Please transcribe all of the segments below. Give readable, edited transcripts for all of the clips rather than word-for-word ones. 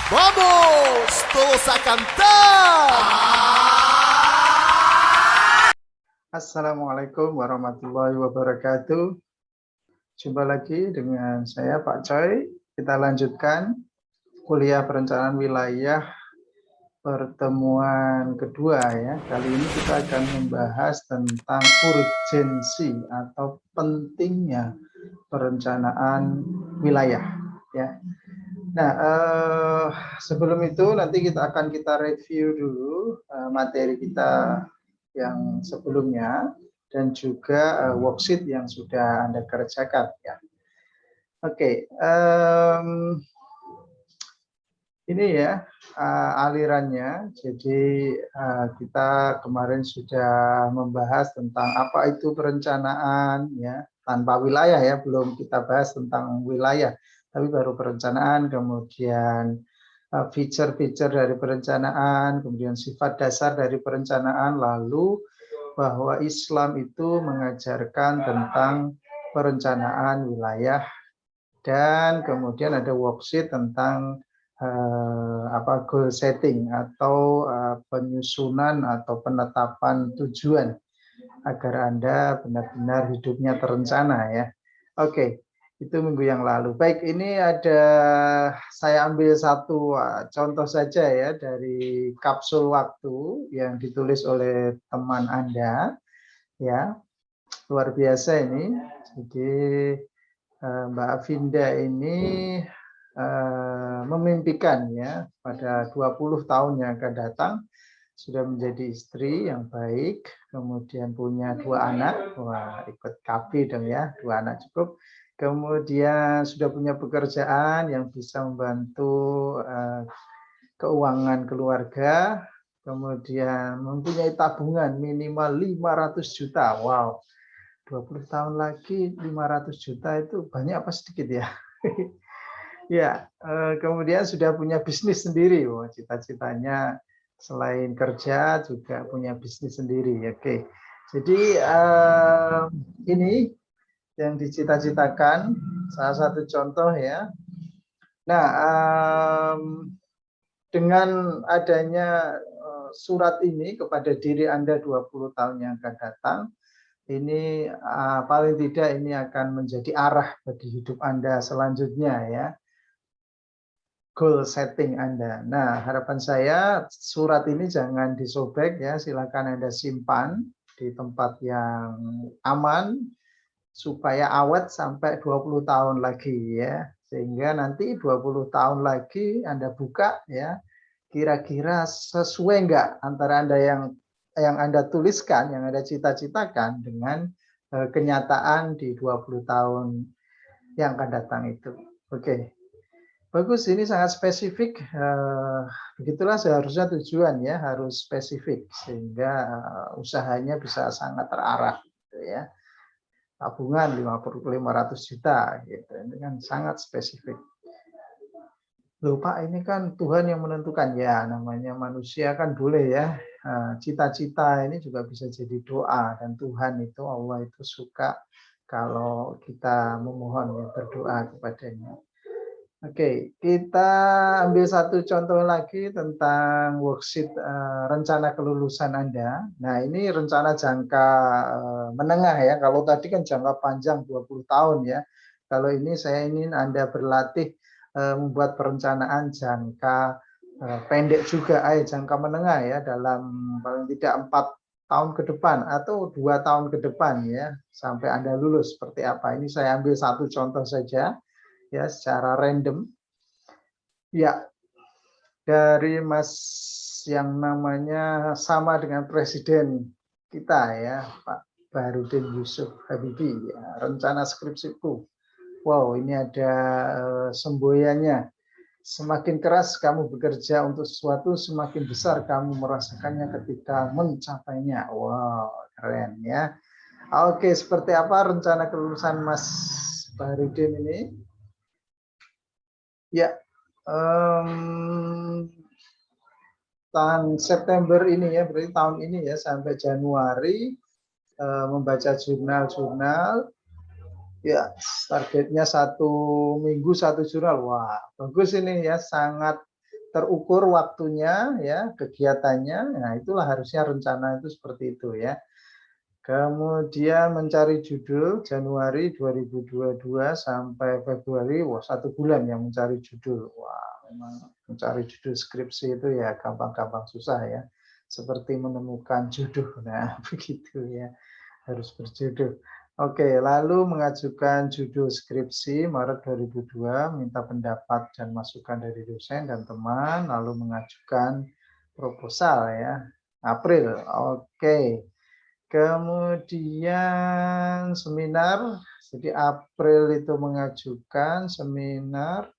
Vamos todos a cantar. Assalamualaikum warahmatullahi wabarakatuh. Jumpa lagi dengan saya Pak Choi. Kita lanjutkan kuliah perencanaan wilayah pertemuan kedua ya. Kali ini kita akan membahas tentang urgensi atau pentingnya perencanaan wilayah ya. Nah, sebelum itu nanti kita review dulu materi kita yang sebelumnya dan juga worksheet yang sudah Anda kerjakan ya. Oke, ini ya alirannya. Jadi kita kemarin sudah membahas tentang apa itu perencanaan ya, tanpa wilayah ya, belum kita bahas tentang wilayah, tapi baru perencanaan, kemudian feature-feature dari perencanaan, kemudian sifat dasar dari perencanaan, lalu bahwa Islam itu mengajarkan tentang perencanaan wilayah, dan kemudian ada worksheet tentang goal setting atau penyusunan atau penetapan tujuan agar Anda benar-benar hidupnya terencana ya. Oke, itu minggu yang lalu. Baik, ini saya ambil satu contoh saja ya dari kapsul waktu yang ditulis oleh teman Anda ya. Luar biasa ini. Jadi Mbak Avinda ini memimpikan ya pada 20 tahun yang akan datang sudah menjadi istri yang baik, kemudian punya 2 anak, wah ikut KB dong ya, 2 anak cukup, kemudian sudah punya pekerjaan yang bisa membantu keuangan keluarga, kemudian mempunyai tabungan minimal 500 juta, wow, 20 tahun lagi 500 juta itu banyak apa sedikit ya? Ya, kemudian sudah punya bisnis sendiri. Wah, cita-citanya selain kerja juga punya bisnis sendiri. Oke, jadi ini yang dicita-citakan, salah satu contoh ya. Nah, dengan adanya surat ini kepada diri Anda 20 tahun yang akan datang, ini paling tidak ini akan menjadi arah bagi hidup Anda selanjutnya ya. Goal setting Anda. Nah, harapan saya surat ini jangan disobek ya, silakan Anda simpan di tempat yang aman supaya awet sampai 20 tahun lagi ya. Sehingga nanti 20 tahun lagi Anda buka ya, kira-kira sesuai enggak antara Anda yang Anda tuliskan, yang Anda cita-citakan dengan kenyataan di 20 tahun yang akan datang itu. Oke. Bagus, ini sangat spesifik. Begitulah seharusnya tujuan ya, harus spesifik sehingga usahanya bisa sangat terarah gitu ya. Tabungan 500 juta gitu. Ini kan sangat spesifik. Loh Pak, ini kan Tuhan yang menentukan ya, namanya manusia kan boleh ya. Cita-cita ini juga bisa jadi doa, dan Tuhan itu, Allah itu suka kalau kita memohon ya, berdoa kepadanya. Oke, kita ambil satu contoh lagi tentang worksheet rencana kelulusan Anda. Nah, ini rencana jangka menengah ya. Kalau tadi kan jangka panjang 20 tahun ya. Kalau ini saya ingin Anda berlatih membuat perencanaan jangka pendek juga, jangka menengah ya, dalam paling tidak 4 tahun ke depan atau 2 tahun ke depan ya, sampai Anda lulus seperti apa. Ini saya ambil satu contoh saja ya, secara random ya, dari Mas yang namanya sama dengan presiden kita ya, Pak Baharudin Yusuf Habibie ya, rencana skripsiku. Wow, ini ada semboyannya. Semakin keras kamu bekerja untuk sesuatu, semakin besar kamu merasakannya ketika mencapainya. Wow, keren ya. Oke, seperti apa rencana kelulusan Mas Baharudin ini? Ya, tahun September ini ya, berarti tahun ini ya, sampai Januari membaca jurnal-jurnal. Ya, targetnya 1 minggu 1 jurnal. Wah, bagus ini ya, sangat terukur waktunya ya, kegiatannya. Nah, itulah harusnya rencana itu seperti itu ya. Kemudian mencari judul Januari 2022 sampai Februari, wah 1 bulan yang mencari judul. Wah, memang mencari judul skripsi itu ya gampang-gampang susah ya. Seperti menemukan jodoh. Nah, begitu ya. Harus berjudul. Oke, lalu mengajukan judul skripsi Maret 2002, minta pendapat dan masukan dari dosen dan teman, lalu mengajukan proposal ya, April. Oke. Kemudian seminar, jadi April itu mengajukan seminar,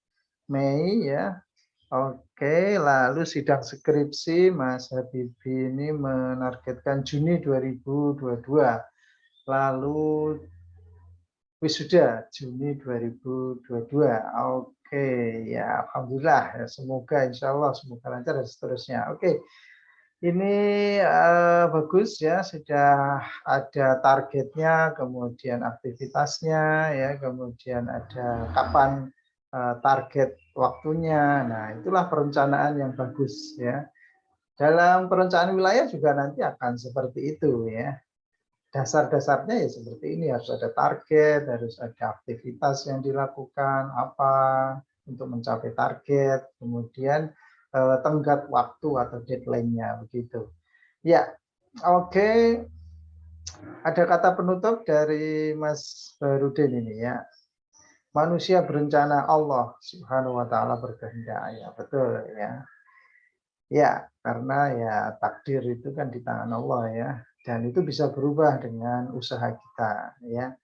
Mei ya. Oke, lalu sidang skripsi Mas Habibie ini menargetkan Juni 2022. Lalu wisuda Juni 2022. Oke, ya alhamdulillah ya, semoga insya Allah semoga lancar dan seterusnya. Oke. Ini bagus ya, sudah ada targetnya, kemudian aktivitasnya ya, kemudian ada kapan target waktunya. Nah, itulah perencanaan yang bagus ya. Dalam perencanaan wilayah juga nanti akan seperti itu ya. Dasar-dasarnya ya seperti ini, harus ada target, harus ada aktivitas yang dilakukan, apa untuk mencapai target, kemudian tenggat waktu atau deadline-nya begitu. Ya, oke. Ada kata penutup dari Mas Barudin ini ya. Manusia berencana, Allah Subhanahu wa taala berkehendak. Ya, betul ya. Ya, karena ya takdir itu kan di tangan Allah ya, dan itu bisa berubah dengan usaha kita ya.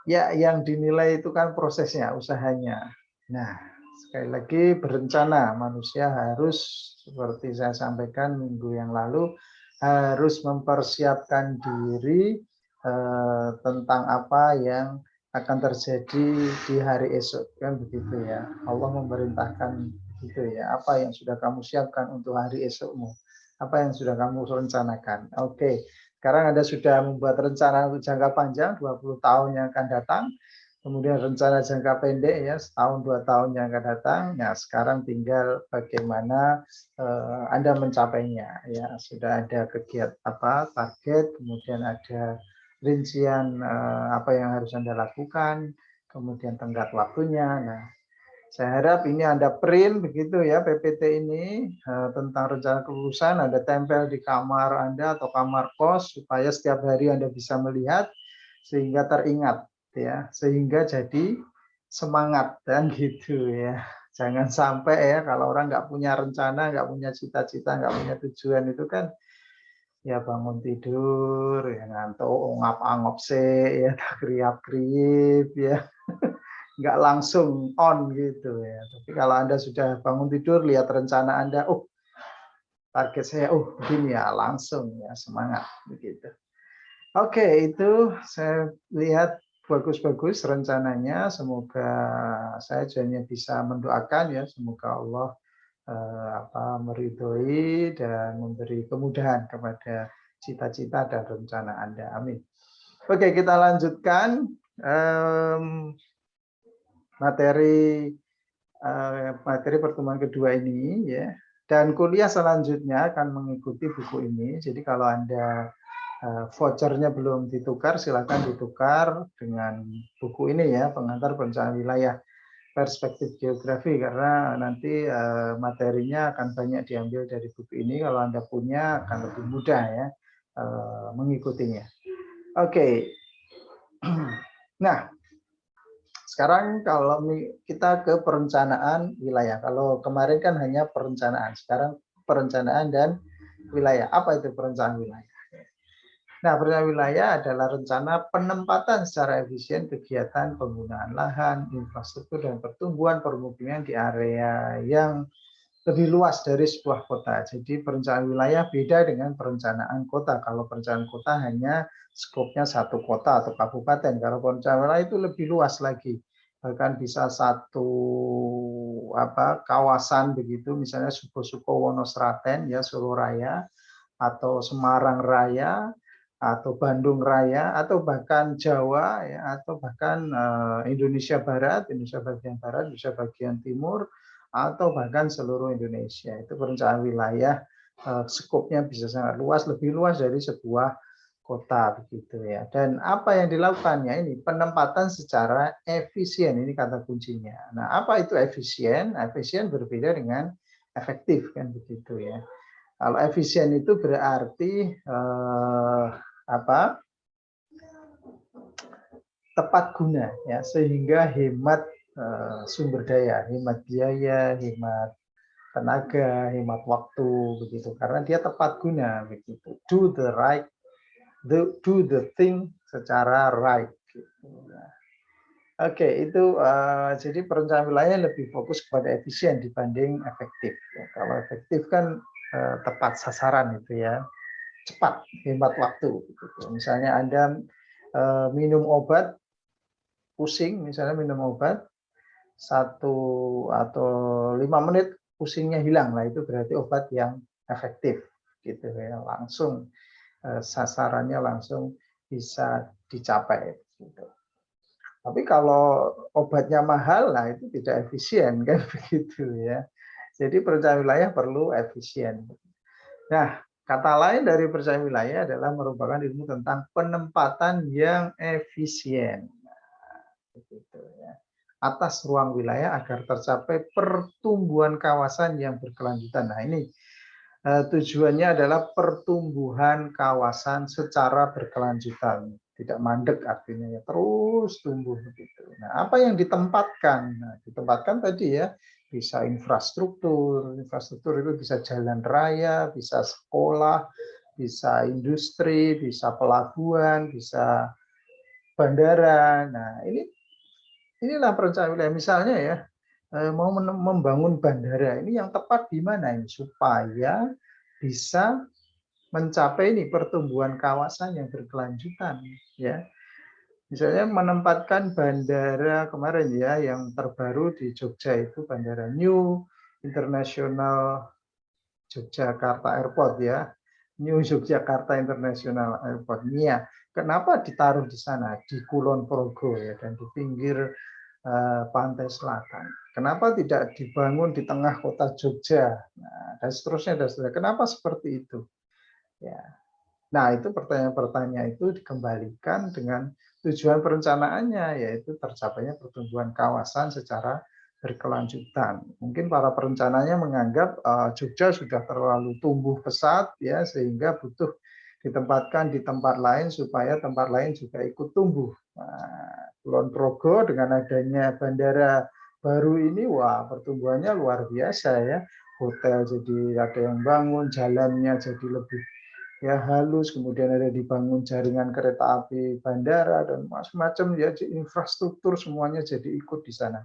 Ya, yang dinilai itu kan prosesnya, usahanya. Nah, sekali lagi berencana, manusia harus seperti saya sampaikan minggu yang lalu harus mempersiapkan diri tentang apa yang akan terjadi di hari esok kan begitu ya. Allah memerintahkan gitu ya. Apa yang sudah kamu siapkan untuk hari esokmu? Apa yang sudah kamu rencanakan? Oke. Sekarang Anda sudah membuat rencana untuk jangka panjang 20 tahun yang akan datang. Kemudian rencana jangka pendek ya setahun 2 tahun yang akan datang. Nah, sekarang tinggal bagaimana Anda mencapainya ya. Sudah ada kegiatan apa target, kemudian ada rincian apa yang harus Anda lakukan, kemudian tenggat waktunya. Nah, saya harap ini Anda print begitu ya PPT ini tentang rencana kelulusan, Anda tempel di kamar Anda atau kamar kos supaya setiap hari Anda bisa melihat sehingga teringat ya, sehingga jadi semangat dan gitu ya. Jangan sampai ya kalau orang nggak punya rencana, nggak punya cita-cita, nggak punya tujuan itu kan ya bangun tidur ya ngantuk ngap-angop sih ya kriap-kriip ya nggak langsung on gitu ya. Tapi kalau Anda sudah bangun tidur, lihat rencana Anda, oh target saya, oh begini ya, langsung ya semangat begitu. Oke, itu saya lihat bagus-bagus rencananya. Semoga saya hanya bisa mendoakan ya, semoga Allah meridhoi dan memberi kemudahan kepada cita-cita dan rencana Anda. Amin. Oke, kita lanjutkan. Materi pertemuan kedua ini ya, dan kuliah selanjutnya akan mengikuti buku ini. Jadi kalau Anda vouchernya belum ditukar, silakan ditukar dengan buku ini ya, pengantar perencanaan wilayah perspektif geografi, karena nanti materinya akan banyak diambil dari buku ini. Kalau Anda punya akan lebih mudah ya mengikutinya. Oke. Nah, sekarang kalau kita ke perencanaan wilayah. Kalau kemarin kan hanya perencanaan, sekarang perencanaan dan wilayah. Apa itu perencanaan wilayah? Nah, perencanaan wilayah adalah rencana penempatan secara efisien kegiatan penggunaan lahan, infrastruktur, dan pertumbuhan permukiman di area yang lebih luas dari sebuah kota. Jadi perencanaan wilayah beda dengan perencanaan kota. Kalau perencanaan kota hanya skopnya satu kota atau kabupaten. Kalau perencanaan wilayah itu lebih luas lagi. Bahkan bisa satu kawasan begitu, misalnya Suko Wonosraten ya, Solo Raya, atau Semarang Raya, atau Bandung Raya, atau bahkan Jawa ya, atau bahkan Indonesia Barat, Indonesia bagian barat, Indonesia bagian timur, atau bahkan seluruh Indonesia. Itu perencanaan wilayah skopnya bisa sangat luas, lebih luas dari sebuah kota begitu ya. Dan apa yang dilakukannya ini penempatan secara efisien, ini kata kuncinya. Nah, apa itu efisien? Efisien berbeda dengan efektif kan begitu ya. Kalau efisien itu berarti apa? Tepat guna ya, sehingga hemat sumber daya, hemat biaya, hemat tenaga, hemat waktu begitu. Karena dia tepat guna begitu. Do the thing secara right. Gitu. Nah, oke, itu jadi perencanaan wilayah lebih fokus kepada efisien dibanding efektif. Ya, kalau efektif kan tepat sasaran itu ya, cepat, hemat waktu. Gitu. Misalnya Anda minum obat, pusing, misalnya minum obat 1 atau 5 menit pusingnya hilang, lah itu berarti obat yang efektif, gitu ya, langsung sasarannya langsung bisa dicapai. Gitu. Tapi kalau obatnya mahal, nah itu tidak efisien kan begitu ya. Jadi perencanaan wilayah perlu efisien. Nah, kata lain dari perencanaan wilayah adalah merupakan ilmu tentang penempatan yang efisien. Nah, begitu ya. Atas ruang wilayah agar tercapai pertumbuhan kawasan yang berkelanjutan. Nah, ini tujuannya adalah pertumbuhan kawasan secara berkelanjutan, tidak mandek artinya ya, terus tumbuh begitu. Nah, apa yang ditempatkan? Nah, ditempatkan tadi ya, bisa infrastruktur itu bisa jalan raya, bisa sekolah, bisa industri, bisa pelabuhan, bisa bandara. Nah, inilah perencanaan wilayah. Misalnya ya, mau membangun bandara ini yang tepat di mana ini supaya bisa mencapai ini pertumbuhan kawasan yang berkelanjutan ya. Misalnya menempatkan bandara kemarin ya yang terbaru di Jogja itu bandara New International Yogyakarta Airport ya. New Yogyakarta International Airport. NIA. Kenapa ditaruh di sana di Kulon Progo ya dan di pinggir pantai selatan. Kenapa tidak dibangun di tengah kota Jogja? Nah, dan seterusnya dan seterusnya. Kenapa seperti itu? Ya. Nah, itu pertanyaan-pertanyaan itu dikembalikan dengan tujuan perencanaannya, yaitu tercapainya pertumbuhan kawasan secara berkelanjutan. Mungkin para perencananya menganggap Jogja sudah terlalu tumbuh pesat, ya, sehingga butuh ditempatkan di tempat lain supaya tempat lain juga ikut tumbuh. Nah, Kulon Progo dengan adanya bandara baru ini, wah pertumbuhannya luar biasa ya. Hotel jadi ada yang bangun, jalannya jadi lebih ya halus, kemudian ada dibangun jaringan kereta api bandara dan macam-macam ya, infrastruktur semuanya jadi ikut di sana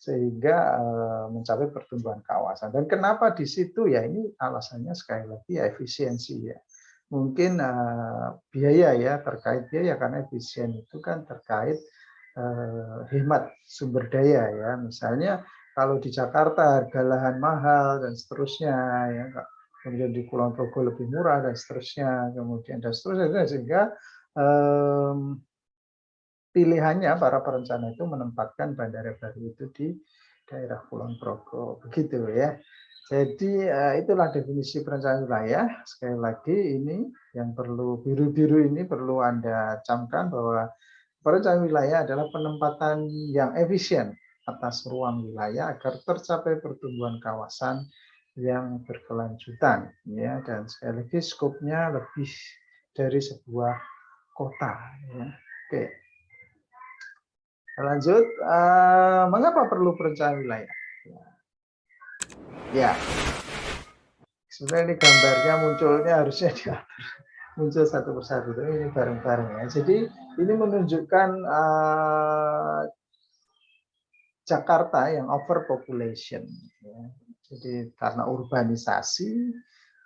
sehingga mencapai pertumbuhan kawasan. Dan kenapa di situ ya, ini alasannya sekali lagi ya efisiensi ya. Mungkin biaya ya, terkait biaya karena efisien itu kan terkait hemat sumber daya ya. Misalnya kalau di Jakarta harga lahan mahal dan seterusnya ya, kemudian di Kulon Progo lebih murah dan seterusnya, kemudian dan seterusnya, sehingga pilihannya para perencana itu menempatkan bandara baru itu di daerah Kulon Progo, begitu ya. Jadi itulah definisi perencanaan wilayah. Sekali lagi ini yang perlu biru-biru ini perlu Anda camkan bahwa perencanaan wilayah adalah penempatan yang efisien atas ruang wilayah agar tercapai pertumbuhan kawasan yang berkelanjutan ya, dan sekali lagi skopnya lebih dari sebuah kota ya. Oke. Lanjut, mengapa perlu perencanaan wilayah? Ya, sebenarnya ini gambarnya munculnya harusnya muncul satu persatu, tapi ini bareng-bareng ya. Jadi ini menunjukkan Jakarta yang overpopulation. Ya. Jadi karena urbanisasi,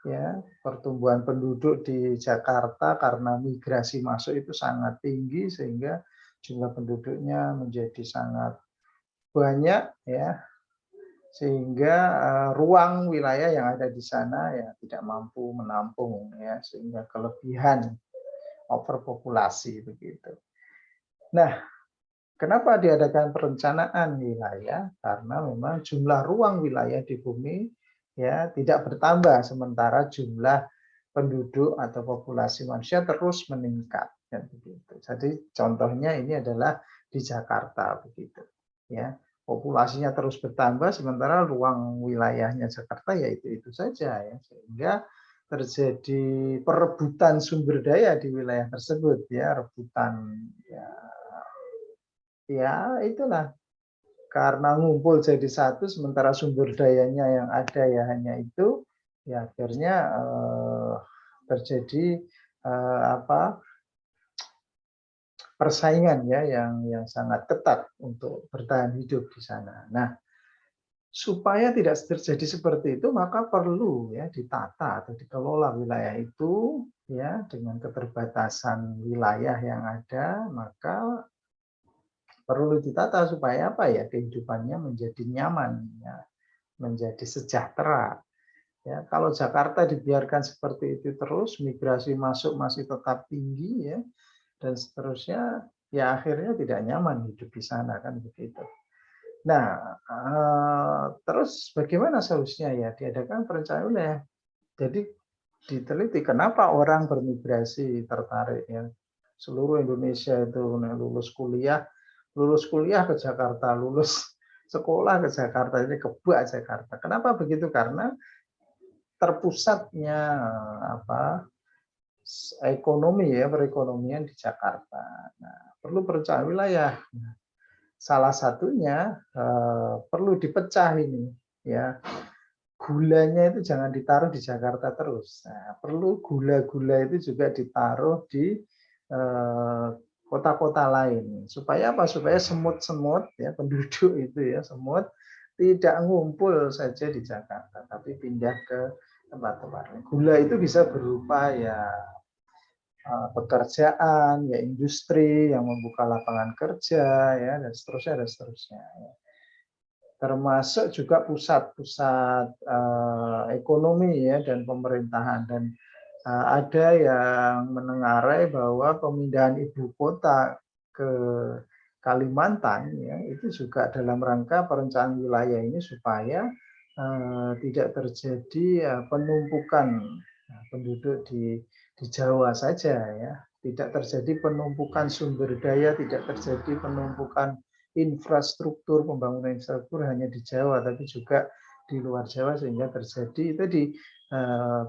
ya pertumbuhan penduduk di Jakarta karena migrasi masuk itu sangat tinggi sehingga jumlah penduduknya menjadi sangat banyak, ya sehingga ruang wilayah yang ada di sana ya tidak mampu menampung ya, sehingga kelebihan overpopulasi begitu. Nah, Kenapa diadakan perencanaan wilayah? Karena memang jumlah ruang wilayah di bumi ya tidak bertambah sementara jumlah penduduk atau populasi manusia terus meningkat kan begitu. Jadi contohnya ini adalah di Jakarta begitu. Ya, populasinya terus bertambah sementara ruang wilayahnya Jakarta ya itu saja ya sehingga terjadi perebutan sumber daya di wilayah tersebut ya, rebutan ya ya itulah karena ngumpul jadi satu sementara sumber dayanya yang ada ya hanya itu, ya akhirnya terjadi apa persaingan ya yang sangat ketat untuk bertahan hidup di sana. Nah, supaya tidak terjadi seperti itu maka perlu ya ditata atau dikelola wilayah itu ya dengan keterbatasan wilayah yang ada maka perlu ditata supaya apa ya kehidupannya menjadi nyaman ya, menjadi sejahtera. Ya, kalau Jakarta dibiarkan seperti itu terus, migrasi masuk masih tetap tinggi ya dan seterusnya, ya akhirnya tidak nyaman hidup di sana kan begitu. Nah, terus bagaimana solusinya ya? Diadakan perencanaan wilayah. Jadi diteliti kenapa orang bermigrasi tertarik ya. Seluruh Indonesia itu lulus kuliah ke Jakarta, lulus sekolah ke Jakarta, ini kebak Jakarta. Kenapa begitu? Karena terpusatnya apa ekonomi ya perekonomian di Jakarta. Nah, perlu perencanaan wilayah. Nah, salah satunya perlu dipecah ini ya. Gulanya itu jangan ditaruh di Jakarta terus. Nah, perlu gula-gula itu juga ditaruh di kota-kota lain. Supaya apa? Supaya semut-semut ya penduduk itu ya semut tidak ngumpul saja di Jakarta, tapi pindah ke tempat-tempat lain. Gula itu bisa berupa ya pekerjaan, ya industri yang membuka lapangan kerja, ya dan seterusnya dan seterusnya. Termasuk juga pusat-pusat ekonomi ya dan pemerintahan dan ada yang menengarai bahwa pemindahan ibu kota ke Kalimantan ya itu juga dalam rangka perencanaan wilayah ini supaya tidak terjadi penumpukan penduduk di Jawa saja ya, tidak terjadi penumpukan sumber daya, tidak terjadi penumpukan infrastruktur, pembangunan infrastruktur hanya di Jawa, tapi juga di luar Jawa sehingga terjadi itu di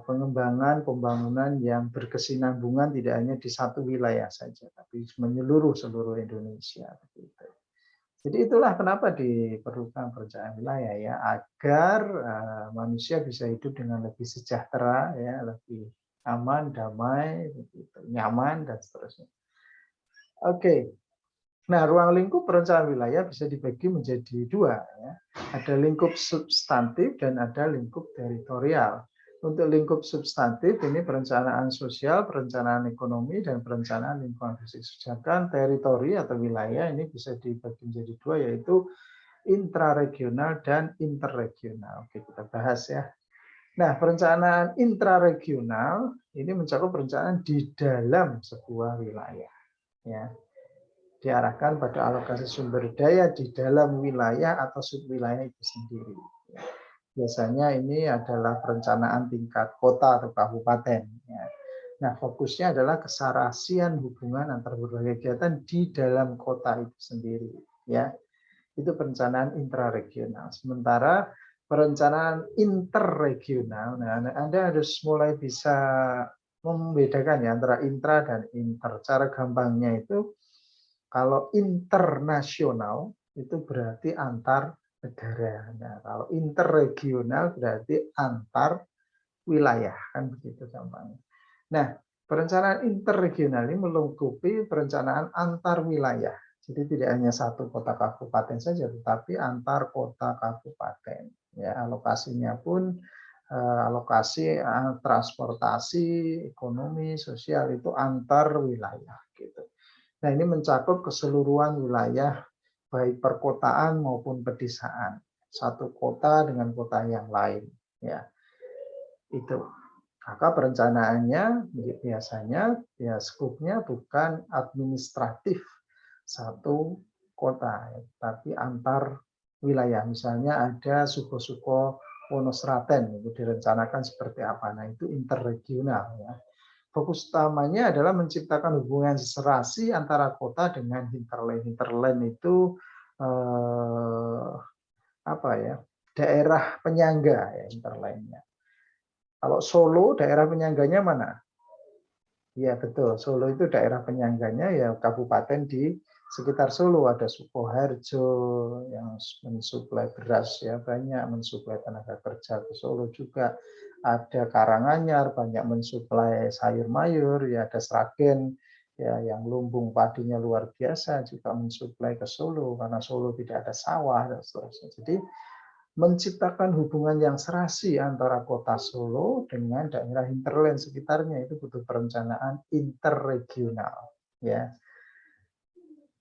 pengembangan pembangunan yang berkesinambungan tidak hanya di satu wilayah saja, tapi menyeluruh seluruh Indonesia. Begitu. Jadi itulah kenapa diperlukan perencanaan wilayah ya, agar manusia bisa hidup dengan lebih sejahtera, ya, lebih aman, damai, begitu, nyaman dan seterusnya. Oke. Nah, ruang lingkup perencanaan wilayah bisa dibagi menjadi dua. Ya. Ada lingkup substantif dan ada lingkup teritorial. Untuk lingkup substantif ini perencanaan sosial, perencanaan ekonomi, dan perencanaan lingkungan fisik. Sedangkan teritori atau wilayah ini bisa dibagi menjadi dua, yaitu intraregional dan interregional. Oke, kita bahas ya. Nah, perencanaan intraregional ini mencakup perencanaan di dalam sebuah wilayah. Ya, diarahkan pada alokasi sumber daya di dalam wilayah atau subwilayah itu sendiri. Biasanya ini adalah perencanaan tingkat kota atau kabupaten. Nah, fokusnya adalah keserasian hubungan antar berbagai kegiatan di dalam kota itu sendiri. Ya, itu perencanaan intraregional. Sementara perencanaan interregional, nah Anda harus mulai bisa membedakan ya antara intra dan inter. Cara gampangnya itu kalau internasional itu berarti antar negara. Nah, kalau interregional berarti antar wilayah, kan begitu gampangnya. Nah, perencanaan interregional ini melengkapi perencanaan antar wilayah. Jadi tidak hanya satu kota kabupaten saja, tetapi antar kota kabupaten. Ya, alokasinya pun alokasi transportasi, ekonomi, sosial itu antar wilayah gitu. Nah, ini mencakup keseluruhan wilayah baik perkotaan maupun pedesaan. Satu kota dengan kota yang lain, ya. Itu. Maka perencanaannya biasanya ya skopnya bukan administratif satu kota, ya, tapi antar wilayah. Misalnya ada Suko-Suko Wonosraten, itu direncanakan seperti apa. Nah, itu interregional. Ya. Fokus utamanya adalah menciptakan hubungan serasi antara kota dengan hinterland. Hinterland itu apa ya, daerah penyangga ya hinterlandnya. Kalau Solo, daerah penyangganya mana? Ya betul, Solo itu daerah penyangganya ya kabupaten di sekitar Solo. Ada Sukoharjo yang mensuplai beras ya banyak, mensuplai tenaga kerja ke Solo juga. Ada Karanganyar banyak mensuplai sayur mayur, ya ada Sragen ya yang lumbung padinya luar biasa juga mensuplai ke Solo karena Solo tidak ada sawah dan seterusnya. Jadi menciptakan hubungan yang serasi antara kota Solo dengan daerah hinterland sekitarnya itu butuh perencanaan interregional. Ya.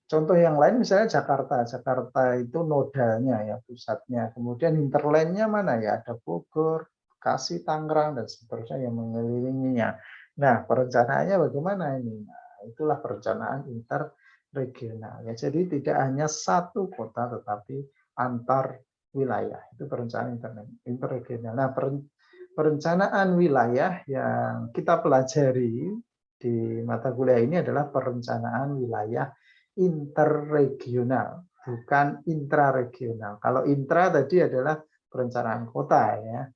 Contoh yang lain misalnya Jakarta. Jakarta itu nodalnya ya pusatnya. Kemudian hinterlandnya mana ya? Ada Bogor, Bekasi, Tangerang dan seterusnya yang mengelilinginya. Nah perencanaannya bagaimana ini? Nah, itulah perencanaan interregional. Ya, jadi tidak hanya satu kota tetapi antar wilayah. Itu perencanaan interregional. Nah perencanaan wilayah yang kita pelajari di mata kuliah ini adalah perencanaan wilayah interregional, bukan intraregional. Kalau intra tadi adalah perencanaan kota ya.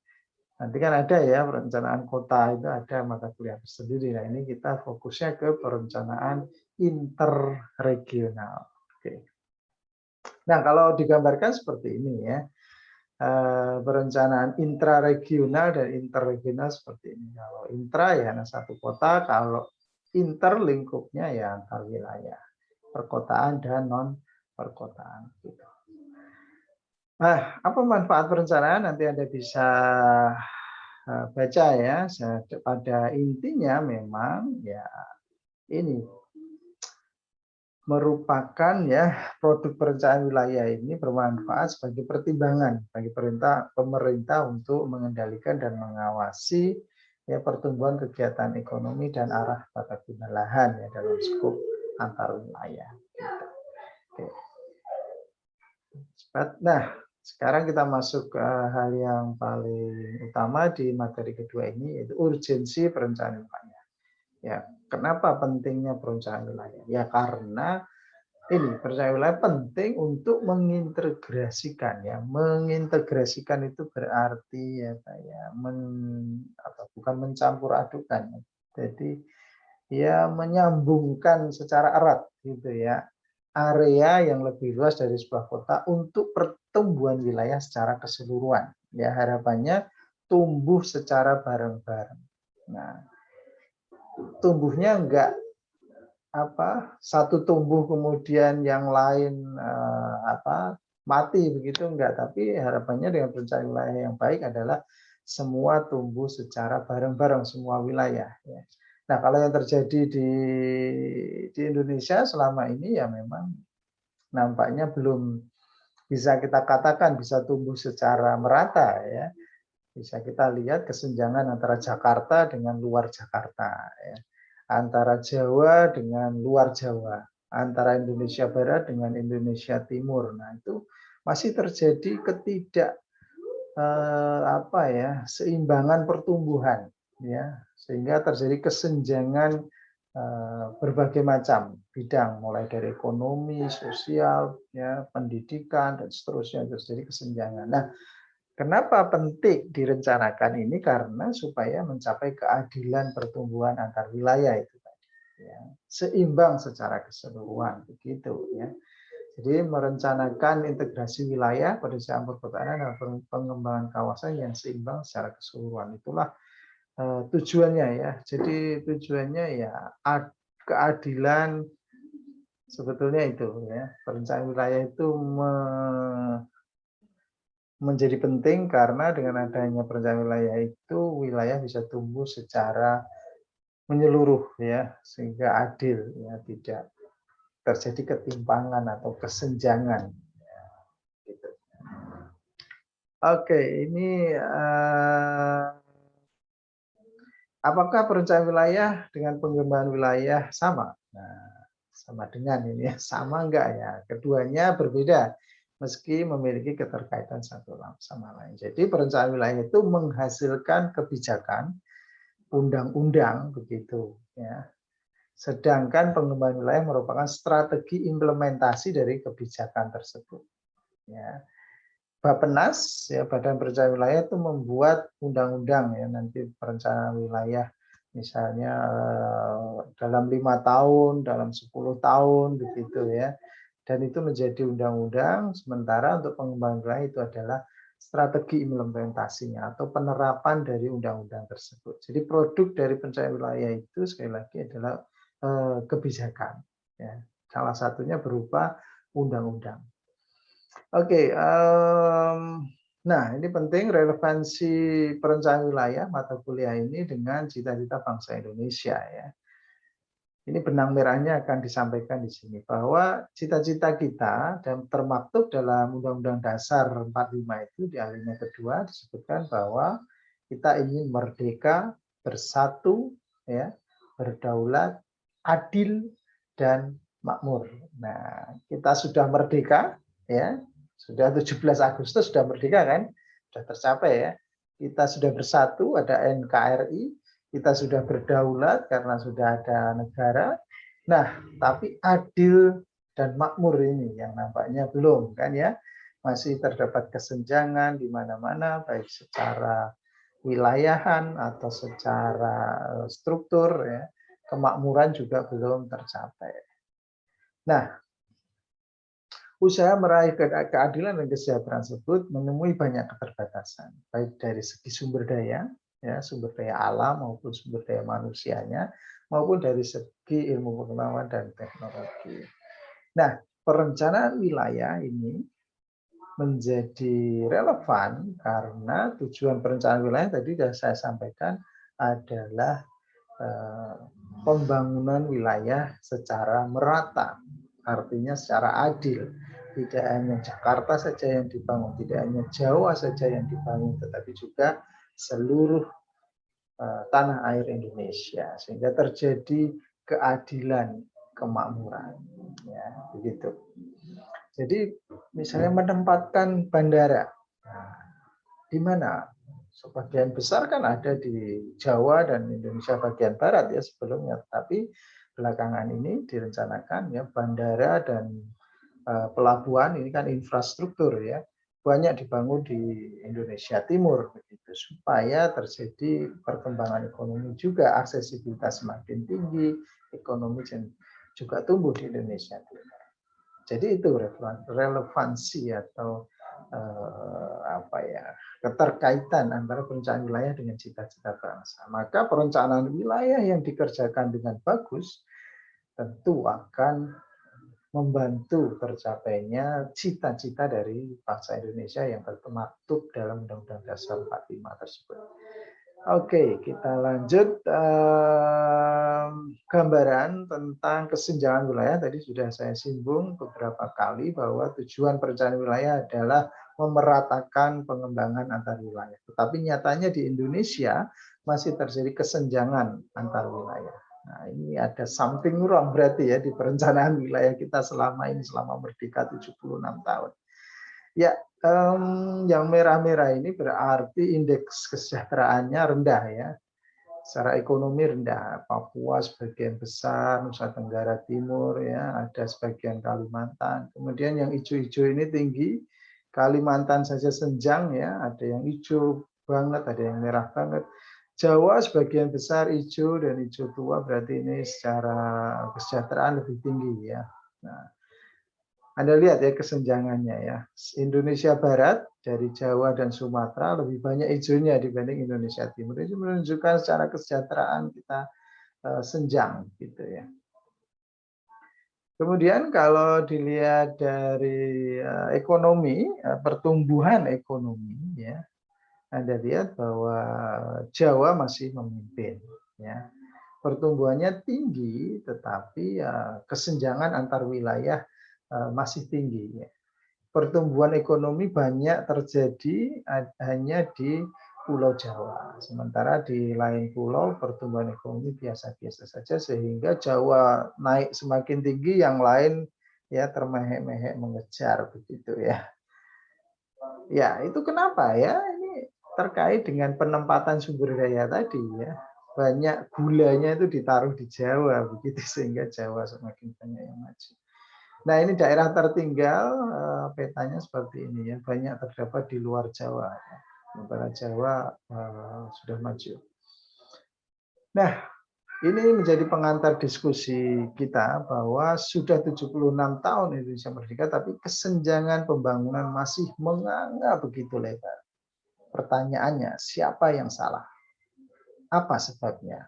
Nanti kan ada ya perencanaan kota itu ada mata kuliah sendiri. Nah ini kita fokusnya ke perencanaan interregional. Oke. Nah kalau digambarkan seperti ini ya, perencanaan intraregional dan interregional seperti ini. Kalau intra ya hanya satu kota, kalau inter lingkupnya ya antar wilayah, perkotaan dan non perkotaan. Gitu. Nah, apa manfaat perencanaan? Nanti Anda bisa baca ya. Pada intinya memang ya ini merupakan ya produk perencanaan wilayah ini bermanfaat sebagai pertimbangan bagi pemerintah untuk mengendalikan dan mengawasi ya pertumbuhan kegiatan ekonomi dan arah tata guna lahan ya dalam skop antar wilayah. Oke. Nah, sekarang kita masuk ke hal yang paling utama di materi kedua ini yaitu urgensi perencanaan wilayah. Ya, kenapa pentingnya perencanaan wilayah? Ya karena ini perencanaan wilayah penting untuk mengintegrasikan ya. Mengintegrasikan itu berarti ya kayak bukan mencampur adukan. Jadi ya menyambungkan secara erat gitu ya area yang lebih luas dari sebuah kota untuk pertumbuhan wilayah secara keseluruhan. Ya harapannya tumbuh secara bareng-bareng. Nah, tumbuhnya enggak satu tumbuh kemudian yang lain mati begitu enggak, tapi harapannya dengan perencanaan wilayah yang baik adalah semua tumbuh secara bareng-bareng semua wilayah ya. Nah, kalau yang terjadi di Indonesia selama ini ya memang nampaknya belum bisa kita katakan bisa tumbuh secara merata ya. Bisa kita lihat kesenjangan antara Jakarta dengan luar Jakarta ya. Antara Jawa dengan luar Jawa, antara Indonesia Barat dengan Indonesia Timur. Nah, itu masih terjadi seimbangan pertumbuhan ya, sehingga terjadi kesenjangan berbagai macam bidang mulai dari ekonomi, sosial, ya, pendidikan dan seterusnya terjadi kesenjangan. Nah, kenapa penting direncanakan ini? Karena supaya mencapai keadilan pertumbuhan antar wilayah itu tadi, ya. Seimbang secara keseluruhan begitu ya. Jadi merencanakan integrasi wilayah pada saat perkotaan dan pengembangan kawasan yang seimbang secara keseluruhan itulah tujuannya ya. Jadi tujuannya ya keadilan sebetulnya itu ya. Perencanaan wilayah itu menjadi penting karena dengan adanya perencanaan wilayah itu wilayah bisa tumbuh secara menyeluruh ya sehingga adil ya tidak terjadi ketimpangan atau kesenjangan. Gitu. Oke, ini apakah perencanaan wilayah dengan pengembangan wilayah sama? Nah, sama dengan ini ya, sama enggak ya? Keduanya berbeda meski memiliki keterkaitan satu sama lain. Jadi perencanaan wilayah itu menghasilkan kebijakan undang-undang begitu ya. Sedangkan pengembangan wilayah merupakan strategi implementasi dari kebijakan tersebut. Ya. Bappenas, ya Badan Perencanaan Wilayah itu membuat undang-undang ya nanti perencanaan wilayah misalnya dalam 5 tahun, dalam 10 tahun begitu ya. Dan itu menjadi undang-undang, sementara untuk pengembangan wilayah itu adalah strategi implementasinya atau penerapan dari undang-undang tersebut. Jadi produk dari perencanaan wilayah itu sekali lagi adalah kebijakan. Ya. Salah satunya berupa undang-undang. Oke, nah ini penting relevansi perencanaan wilayah mata kuliah ini dengan cita-cita bangsa Indonesia ya. Ini benang merahnya akan disampaikan di sini bahwa cita-cita kita dan termaktub dalam Undang-Undang Dasar 45 itu di alinea kedua disebutkan bahwa kita ingin merdeka, bersatu, ya, berdaulat, adil dan makmur. Nah, kita sudah merdeka, ya, sudah 17 Agustus sudah merdeka kan, sudah tercapai ya. Kita sudah bersatu, ada NKRI. Kita sudah berdaulat karena sudah ada negara. Nah, tapi adil dan makmur ini yang nampaknya belum kan ya. Masih terdapat kesenjangan di mana-mana baik secara wilayahan atau secara struktur ya. Kemakmuran juga belum tercapai. Nah, usaha meraih keadilan dan kesejahteraan tersebut menemui banyak keterbatasan, baik dari segi sumber daya, ya sumber daya alam maupun sumber daya manusianya, maupun dari segi ilmu pengetahuan dan teknologi. Nah, perencanaan wilayah ini menjadi relevan karena tujuan perencanaan wilayah tadi sudah saya sampaikan adalah pembangunan wilayah secara merata, artinya secara adil. Tidak hanya Jakarta saja yang dibangun, tidak hanya Jawa saja yang dibangun, tetapi juga seluruh tanah air Indonesia, sehingga terjadi keadilan, kemakmuran, ya begitu. Jadi misalnya menempatkan bandara, nah, di mana? Sebagian besar kan ada di Jawa dan Indonesia bagian barat ya sebelumnya, tapi belakangan ini direncanakan ya bandara dan pelabuhan ini kan infrastruktur ya banyak dibangun di Indonesia Timur begitu supaya terjadi perkembangan ekonomi juga, aksesibilitas semakin tinggi, ekonomi juga tumbuh di Indonesia Timur. Jadi itu relevansi atau keterkaitan antara perencanaan wilayah dengan cita-cita bangsa. Maka perencanaan wilayah yang dikerjakan dengan bagus tentu akan membantu tercapainya cita-cita dari bangsa Indonesia yang termaktub dalam Undang-Undang Dasar 45 tersebut. Oke, kita lanjut gambaran tentang kesenjangan wilayah. Tadi sudah saya singgung beberapa kali bahwa tujuan perencanaan wilayah adalah memeratakan pengembangan antar wilayah. Tetapi nyatanya di Indonesia masih terjadi kesenjangan antar wilayah. Nah, ini ada something wrong berarti ya di perencanaan wilayah kita selama ini, selama merdeka 76 tahun. Ya, yang merah-merah ini berarti indeks kesejahteraannya rendah ya. Secara ekonomi rendah. Papua sebagian besar, Nusa Tenggara Timur ya, ada sebagian Kalimantan. Kemudian yang hijau-hijau ini tinggi. Kalimantan saja senjang ya, ada yang hijau banget, ada yang merah banget. Jawa sebagian besar hijau dan hijau tua, berarti ini secara kesejahteraan lebih tinggi ya. Nah, Anda lihat ya kesenjangannya ya. Indonesia Barat dari Jawa dan Sumatera lebih banyak hijaunya dibanding Indonesia Timur. Itu menunjukkan secara kesejahteraan kita senjang gitu ya. Kemudian kalau dilihat dari ekonomi, pertumbuhan ekonomi ya, Anda lihat bahwa Jawa masih memimpin ya. Pertumbuhannya tinggi tetapi kesenjangan antar wilayah masih tinggi ya. Pertumbuhan ekonomi banyak terjadi hanya di Pulau Jawa. Sementara di lain pulau pertumbuhan ekonomi biasa-biasa saja sehingga Jawa naik semakin tinggi, yang lain ya termehek-mehek mengejar begitu ya. Ya, itu kenapa ya? Ini terkait dengan penempatan sumber daya tadi ya. Banyak gulanya itu ditaruh di Jawa begitu sehingga Jawa semakin banyak yang maju. Nah, ini daerah tertinggal petanya seperti ini ya, banyak terdapat di luar Jawa ya. Sementara Jawa sudah maju. Nah, ini menjadi pengantar diskusi kita bahwa sudah 76 tahun Indonesia merdeka, tapi kesenjangan pembangunan masih menganga begitu lebar. Pertanyaannya, siapa yang salah? Apa sebabnya?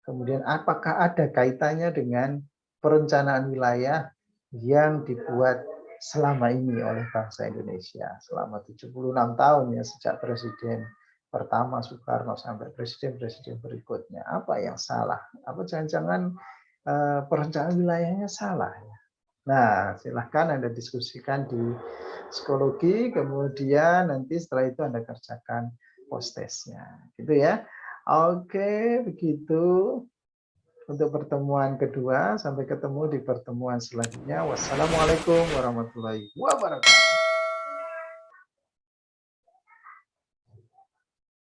Kemudian apakah ada kaitannya dengan perencanaan wilayah yang dibuat selama ini oleh bangsa Indonesia selama 76 tahun ya, sejak Presiden pertama Soekarno sampai presiden-presiden berikutnya. Apa yang salah? Apa jangan-jangan perencanaan wilayahnya salah? Nah, silahkan Anda diskusikan di psikologi, kemudian nanti setelah itu Anda kerjakan post-testnya. Gitu ya. Oke, begitu untuk pertemuan kedua. Sampai ketemu di pertemuan selanjutnya. Wassalamualaikum warahmatullahi wabarakatuh.